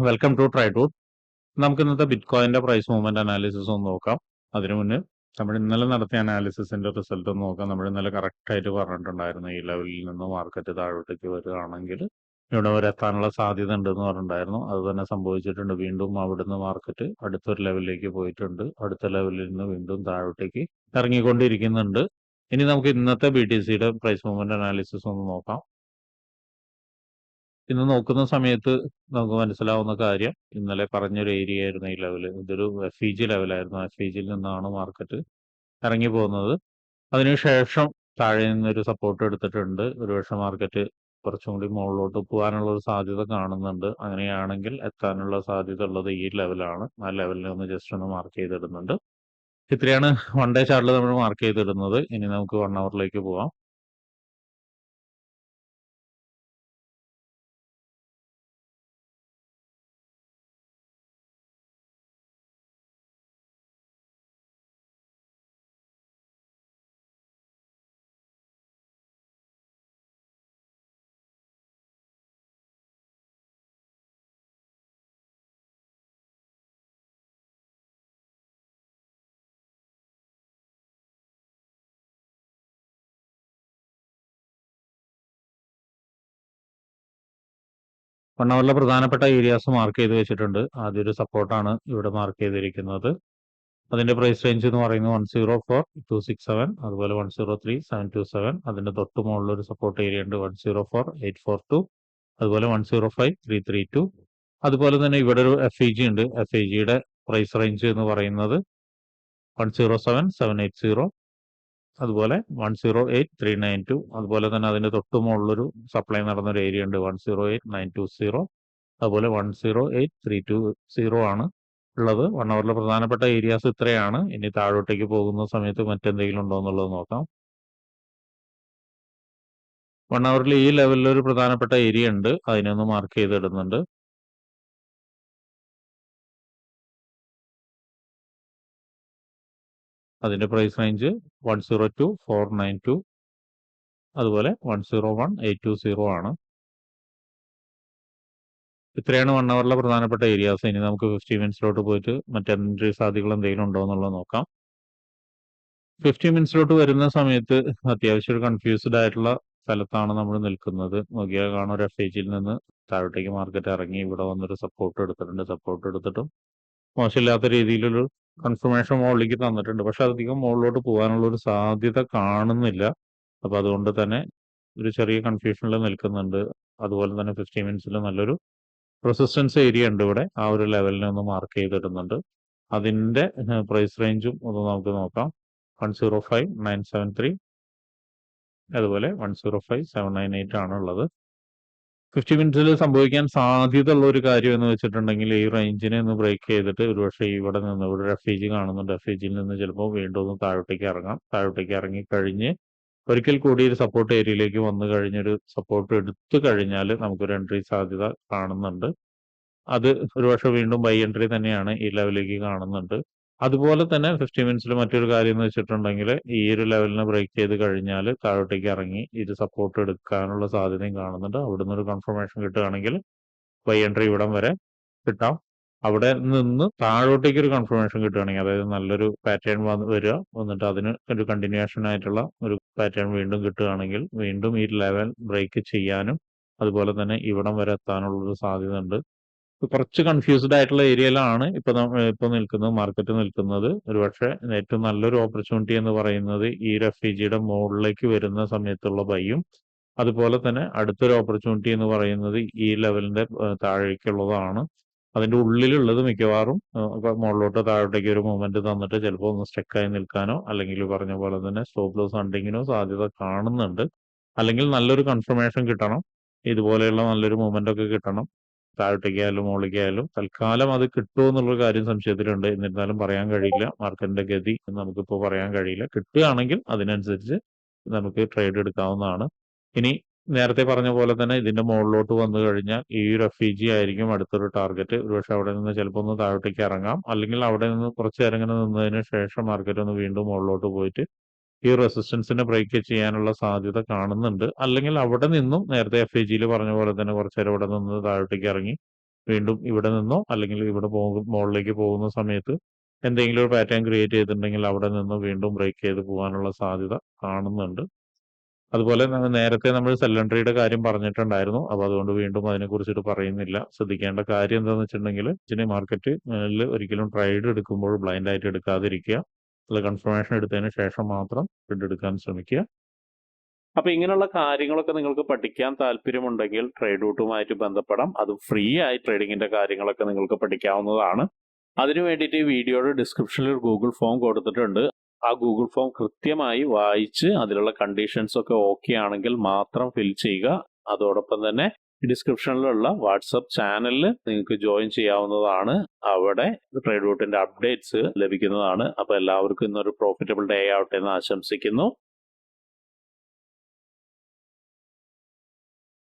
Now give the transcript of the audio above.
Welcome to ട്രൈടൂട്ട്. നമുക്ക് ഇന്നത്തെ ബിറ്റ്കോയിന്റെ price movement analysis ഒന്ന് നോക്കാം. അതിനു മുന്നേ നമ്മൾ ഇന്നലെ നടത്തിയ അനാലിസിസിന്റെ റിസൾട്ട് ഒന്ന് നോക്കാം. നമ്മൾ ഇന്നലെ കറക്റ്റ് ആയിട്ട് പറഞ്ഞിട്ടുണ്ടായിരുന്നു ഈ ലെവലിൽ നിന്ന് മാർക്കറ്റ് താഴോട്ടേക്ക് വരികയാണെങ്കിൽ ഇവിടെ വരെ എത്താനുള്ള സാധ്യത ഉണ്ടെന്ന് പറഞ്ഞിട്ടുണ്ടായിരുന്നു. അത് തന്നെ സംഭവിച്ചിട്ടുണ്ട്. വീണ്ടും അവിടുന്ന് മാർക്കറ്റ് അടുത്തൊരു ലെവലിലേക്ക് പോയിട്ടുണ്ട്. അടുത്ത ലെവലിൽ നിന്ന് വീണ്ടും താഴോട്ടേക്ക് ഇറങ്ങിക്കൊണ്ടിരിക്കുന്നുണ്ട്. ഇനി നമുക്ക് ഇന്നത്തെ BTCയുടെ പ്രൈസ് മൂവ്മെന്റ് അനാലിസിസ് ഒന്ന് നോക്കാം. ഇന്ന് നോക്കുന്ന സമയത്ത് നമുക്ക് മനസ്സിലാവുന്ന കാര്യം ഇന്നലെ പറഞ്ഞൊരു ഏരിയ ആയിരുന്നു ഈ ലെവല്. ഇതൊരു FEG ലെവലായിരുന്നു. FEGയിൽ നിന്നാണ് മാർക്കറ്റ് ഇറങ്ങി പോകുന്നത്. അതിനുശേഷം താഴെ നിന്നൊരു സപ്പോർട്ട് എടുത്തിട്ടുണ്ട്. ഒരുപക്ഷെ മാർക്കറ്റ് കുറച്ചും കൂടി മുകളിലോട്ട് പോകാനുള്ള ഒരു സാധ്യത കാണുന്നുണ്ട്. അങ്ങനെയാണെങ്കിൽ എത്താനുള്ള സാധ്യത ഉള്ളത് ഈ ലെവലാണ്. ആ ലെവലിനെ ഒന്ന് ജസ്റ്റ് ഒന്ന് മാർക്ക് ചെയ്തിടുന്നുണ്ട്. ഇത്രയാണ് വൺ ഡേ ചാർട്ടിൽ നമ്മൾ മാർക്ക് ചെയ്തിടുന്നത്. ഇനി നമുക്ക് 1 അവറിലേക്ക് പോവാം. വൺ അവറിലെ പ്രധാനപ്പെട്ട ഏരിയാസ് മാർക്ക് ചെയ്ത് വെച്ചിട്ടുണ്ട്. ആദ്യം ഒരു സപ്പോർട്ടാണ് ഇവിടെ മാർക്ക് ചെയ്തിരിക്കുന്നത്. അതിന്റെ പ്രൈസ് റേഞ്ച് എന്ന് പറയുന്നത് 104,267, അതുപോലെ 103,727. അതിന്റെ തൊട്ട് മുകളിൽ ഒരു സപ്പോർട്ട് ഏരിയ ഉണ്ട് 104,842, അതുപോലെ 105,332. അതുപോലെ തന്നെ ഇവിടെ ഒരു FEG ഉണ്ട്. FEGയുടെ പ്രൈസ് റേഞ്ച് എന്ന് പറയുന്നത് 107,780, അതുപോലെ 108,392. അതുപോലെ തന്നെ അതിന്റെ തൊട്ട് മുകളിലൊരു സപ്ലൈ നടന്നൊരു ഏരിയ ഉണ്ട് 108,920, അതുപോലെ 108,320 ആണ് ഉള്ളത്. 1 അവറിലെ പ്രധാനപ്പെട്ട ഏരിയാസ് ഇത്രയാണ്. ഇനി താഴോട്ടേക്ക് പോകുന്ന സമയത്ത് മറ്റെന്തെങ്കിലും ഉണ്ടോ എന്നുള്ളത് നോക്കാം. 1 അവറിൽ ഈ ലെവലിൽ ഒരു പ്രധാനപ്പെട്ട ഏരിയ ഉണ്ട്. അതിനൊന്ന് മാർക്ക് ചെയ്തിടുന്നുണ്ട്. അതിന്റെ പ്രൈസ് റേഞ്ച് 102,492, അതുപോലെ 101,820 ആണ്. ഇത്രയാണ് 1 അവറിലെ പ്രധാനപ്പെട്ട ഏരിയാസ്. ഇനി നമുക്ക് 50 മിനിറ്റ്സിലോട്ട് പോയിട്ട് മറ്റെൻട്രി സാധ്യതകൾ എന്തെങ്കിലും ഉണ്ടോ എന്നുള്ളത് നോക്കാം. 50 മിനിറ്റ്സിലോട്ട് വരുന്ന സമയത്ത് അത്യാവശ്യം ഒരു കൺഫ്യൂസ്ഡ് ആയിട്ടുള്ള സ്ഥലത്താണ് നമ്മൾ നിൽക്കുന്നത്. നോക്കിയാൽ കാണാം ഒരു FEGയിൽ നിന്ന് താഴോട്ടേക്ക് മാർക്കറ്റ് ഇറങ്ങി ഇവിടെ വന്നൊരു സപ്പോർട്ട് എടുത്തിട്ടുണ്ട്. സപ്പോർട്ട് എടുത്തിട്ടും മോശമില്ലാത്ത രീതിയിലൊരു കൺഫർമേഷൻ മുകളിലേക്ക് തന്നിട്ടുണ്ട്. പക്ഷെ അധികം മുകളിലോട്ട് പോകാനുള്ള ഒരു സാധ്യത കാണുന്നില്ല. അപ്പൊ അതുകൊണ്ട് തന്നെ ഒരു ചെറിയ കൺഫ്യൂഷനിൽ നിൽക്കുന്നുണ്ട്. അതുപോലെ തന്നെ 50 മിനിറ്റ്സിൽ നല്ലൊരു റെസിസ്റ്റൻസ് ഏരിയ ഉണ്ട് ഇവിടെ. ആ ഒരു ലെവലിനെ ഒന്ന് മാർക്ക് ചെയ്തിടുന്നുണ്ട്. അതിന്റെ പ്രൈസ് റേഞ്ചും ഒന്ന് നമുക്ക് നോക്കാം. 105,973, അതുപോലെ 105,798 ആണ് ഉള്ളത്. 50 മിനിറ്റ്സിൽ സംഭവിക്കാൻ സാധ്യത ഉള്ള ഒരു കാര്യം എന്ന് വെച്ചിട്ടുണ്ടെങ്കിൽ ഈ റേഞ്ചിനെ ഒന്ന് ബ്രേക്ക് ചെയ്തിട്ട് ഒരുപക്ഷെ ഇവിടെ നിന്ന് ഇവിടെ ഒരു FEG കാണുന്നുണ്ട്. FEGയിൽ നിന്ന് ചിലപ്പോൾ വീണ്ടും ഒന്ന് താഴോട്ടേക്ക് ഇറങ്ങാം. താഴോട്ടേക്ക് ഇറങ്ങി കഴിഞ്ഞ് ഒരിക്കൽ കൂടി ഒരു സപ്പോർട്ട് ഏരിയയിലേക്ക് വന്നു കഴിഞ്ഞൊരു സപ്പോർട്ട് എടുത്തു കഴിഞ്ഞാൽ നമുക്കൊരു എൻട്രി സാധ്യത കാണുന്നുണ്ട്. അത് ഒരുപക്ഷെ വീണ്ടും ബൈ എൻട്രി തന്നെയാണ് ഈ ലെവലിലേക്ക് കാണുന്നുണ്ട്. അതുപോലെ തന്നെ 50 മിനിറ്റ്സിൽ മറ്റൊരു കാര്യം എന്ന് വെച്ചിട്ടുണ്ടെങ്കിൽ ഈ ഒരു ലെവലിനെ ബ്രേക്ക് ചെയ്ത് കഴിഞ്ഞാൽ താഴോട്ടേക്ക് ഇറങ്ങി ഇത് സപ്പോർട്ട് എടുക്കാനുള്ള സാധ്യതയും കാണുന്നുണ്ട്. അവിടുന്ന് ഒരു കൺഫർമേഷൻ കിട്ടുകയാണെങ്കിൽ ബൈ എൻട്രി ഇവിടം വരെ കിട്ടാം. അവിടെ നിന്ന് താഴോട്ടേക്ക് ഒരു കൺഫർമേഷൻ കിട്ടുകയാണെങ്കിൽ, അതായത് നല്ലൊരു പാറ്റേൺ വരിക, വന്നിട്ട് അതിന് ഒരു കണ്ടിന്യൂഷൻ ആയിട്ടുള്ള ഒരു പാറ്റേൺ വീണ്ടും കിട്ടുകയാണെങ്കിൽ വീണ്ടും ഈ ലെവൽ ബ്രേക്ക് ചെയ്യാനും അതുപോലെ തന്നെ ഇവിടം വരെ എത്താനുള്ള ഒരു സാധ്യത ഉണ്ട്. കുറച്ച് കൺഫ്യൂസ്ഡ് ആയിട്ടുള്ള ഏരിയയിലാണ് ഇപ്പൊ നിൽക്കുന്നത്, മാർക്കറ്റ് നിൽക്കുന്നത്. ഒരുപക്ഷെ ഏറ്റവും നല്ലൊരു ഓപ്പർച്യൂണിറ്റി എന്ന് പറയുന്നത് ഈ FEGയുടെ മുകളിലേക്ക് വരുന്ന സമയത്തുള്ള ബൈയും, അതുപോലെ തന്നെ അടുത്തൊരു ഓപ്പർച്യൂണിറ്റി എന്ന് പറയുന്നത് ഈ ലെവലിന്റെ താഴേക്കുള്ളതാണ്. അതിന്റെ ഉള്ളിലുള്ളത് മിക്കവാറും മുകളിലോട്ടോ താഴോട്ടേക്ക് ഒരു മൂവ്മെന്റ് തന്നിട്ട് ചിലപ്പോൾ ഒന്ന് സ്റ്റക്കായി നിൽക്കാനോ അല്ലെങ്കിൽ പറഞ്ഞ പോലെ തന്നെ സ്റ്റോപ്പ് ലോസ് ഹണ്ടിങ്ങിനോ സാധ്യത കാണുന്നുണ്ട്. അല്ലെങ്കിൽ നല്ലൊരു കൺഫർമേഷൻ കിട്ടണം, ഇതുപോലെയുള്ള നല്ലൊരു മൂവ്മെന്റ് ഒക്കെ കിട്ടണം. താഴോട്ടേക്കായാലും മുകളിലേക്കായാലും തൽക്കാലം അത് കിട്ടുമോ എന്നുള്ള കാര്യം സംശയത്തിലുണ്ട്. എന്നിരുന്നാലും പറയാൻ കഴിയില്ല. മാർക്കറ്റിന്റെ ഗതി നമുക്കിപ്പോൾ പറയാൻ കഴിയില്ല. കിട്ടുകയാണെങ്കിൽ അതിനനുസരിച്ച് നമുക്ക് ട്രേഡ് എടുക്കാവുന്നതാണ്. ഇനി നേരത്തെ പറഞ്ഞ പോലെ തന്നെ ഇതിന്റെ മുകളിലോട്ട് വന്നു കഴിഞ്ഞാൽ ഈ ഒരു FEG ആയിരിക്കും അടുത്തൊരു ടാർഗറ്റ്. ഒരുപക്ഷെ അവിടെ നിന്ന് ചിലപ്പോൾ ഒന്ന് താഴോട്ടേക്ക് ഇറങ്ങാം, അല്ലെങ്കിൽ അവിടെ നിന്ന് കുറച്ച് നേരം ഇങ്ങനെ നിന്നതിന് ശേഷം മാർക്കറ്റ് ഒന്ന് വീണ്ടും മുകളിലോട്ട് പോയിട്ട് ഈ റെസിസ്റ്റൻസിനെ ബ്രേക്ക് ചെയ്യാനുള്ള സാധ്യത കാണുന്നുണ്ട്. അല്ലെങ്കിൽ അവിടെ നിന്നും നേരത്തെ FEGയിൽ പറഞ്ഞ പോലെ തന്നെ കുറച്ച് നേരം ഇവിടെ നിന്ന് താഴോട്ടേക്ക് ഇറങ്ങി വീണ്ടും ഇവിടെ നിന്നോ അല്ലെങ്കിൽ ഇവിടെ മുകളിലേക്ക് പോകുന്ന സമയത്ത് എന്തെങ്കിലും ഒരു പാറ്റേൺ ക്രിയേറ്റ് ചെയ്തിട്ടുണ്ടെങ്കിൽ അവിടെ നിന്ന് വീണ്ടും ബ്രേക്ക് ചെയ്ത് പോകാനുള്ള സാധ്യത കാണുന്നുണ്ട്. അതുപോലെ നേരത്തെ നമ്മൾ സെൽ എൻട്രിയുടെ കാര്യം പറഞ്ഞിട്ടുണ്ടായിരുന്നു. അപ്പോൾ അതുകൊണ്ട് വീണ്ടും അതിനെക്കുറിച്ചിട്ട് പറയുന്നില്ല. ശ്രദ്ധിക്കേണ്ട കാര്യം എന്താണെന്ന് വെച്ചിട്ടുണ്ടെങ്കിൽ മാർക്കറ്റിൽ ഒരിക്കലും ട്രേഡ് എടുക്കുമ്പോൾ ബ്ലൈൻഡ് ആയിട്ട് എടുക്കാതിരിക്കുക. അത് കൺഫർമേഷൻ എടുത്തതിന് ശേഷം മാത്രം ട്രേഡ് എടുക്കാൻ ശ്രമിക്കുക. അപ്പൊ ഇങ്ങനെയുള്ള കാര്യങ്ങളൊക്കെ നിങ്ങൾക്ക് പഠിക്കാൻ താല്പര്യമുണ്ടെങ്കിൽ ട്രേഡ് റൂട്ടുമായിട്ട് ബന്ധപ്പെടാം. അത് ഫ്രീ ആയി ട്രേഡിങ്ങിന്റെ കാര്യങ്ങളൊക്കെ നിങ്ങൾക്ക് പഠിക്കാവുന്നതാണ്. അതിനു വേണ്ടിയിട്ട് ഈ വീഡിയോയുടെ ഡിസ്ക്രിപ്ഷനിൽ ഒരു ഗൂഗിൾ ഫോം കൊടുത്തിട്ടുണ്ട്. ആ ഗൂഗിൾ ഫോം കൃത്യമായി വായിച്ച് അതിലുള്ള കണ്ടീഷൻസ് ഒക്കെ ഓക്കെ ആണെങ്കിൽ മാത്രം ഫിൽ ചെയ്യുക. അതോടൊപ്പം തന്നെ ഡിസ്ക്രിപ്ഷനിലുള്ള വാട്സപ്പ് ചാനലിൽ നിങ്ങൾക്ക് ജോയിൻ ചെയ്യാവുന്നതാണ്. അവിടെ ട്രേഡ് റൂട്ടിന്റെ അപ്ഡേറ്റ്സ് ലഭിക്കുന്നതാണ്. അപ്പൊ എല്ലാവർക്കും ഇന്നൊരു പ്രോഫിറ്റബിൾ ഡേ ആവട്ടെ എന്ന് ആശംസിക്കുന്നു.